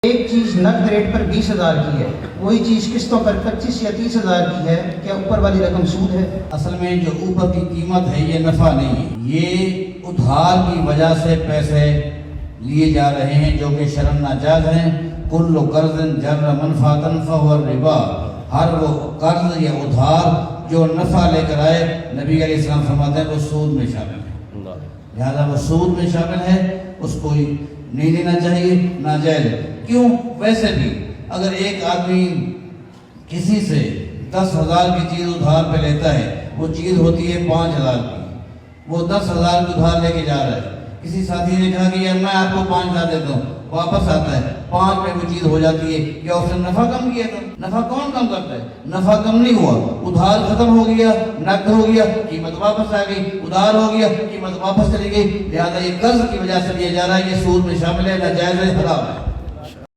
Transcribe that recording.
ایک چیز نقد ریٹ پر 20,000 کی ہے، وہی چیز قسطوں پر 25 یا 30,000 کی ہے، کیا اوپر والی رقم سود ہے؟ اصل میں جو اوپر کی قیمت ہے یہ نفع نہیں ہے، یہ ادھار کی وجہ سے پیسے لیے جا رہے ہیں جو کہ شرعاً ناجائز ہیں۔ کل قرض جر منفعۃ فہو الربا، ہر وہ قرض یا ادھار جو نفع لے کر آئے، نبی علیہ السلام فرماتے ہیں وہ سود میں شامل ہے، لہذا وہ سود میں شامل ہے، اس کو نہیں لینا چاہیے، ناجائز ہے۔ کیوں؟ ویسے بھی اگر ایک آدمی کسی سے 10,000 کی چیز ادھار پہ لیتا ہے، وہ چیز ہوتی ہے 5,000 کی، وہ 10,000 کی ادھار لے کے جا رہا ہے، کسی ساتھی نے کہا کہ یار میں آپ کو 5,000 دیتا ہوں، واپس آتا ہے 5 میں وہ چیز ہو جاتی ہے، کیا اس نے نفع کم کیا تھا؟ نفع کون کم کرتا ہے؟ نفع کم نہیں ہوا، ادھار ختم ہو گیا، نقد ہو گیا، قیمت واپس آ گئی، ادھار ہو گیا، قیمت واپس چلی گئی، لہذا یہ قرض کی وجہ سے لیا جا رہا ہے، یہ سود میں شامل ہے، ناجائز ہے، حرام ہے۔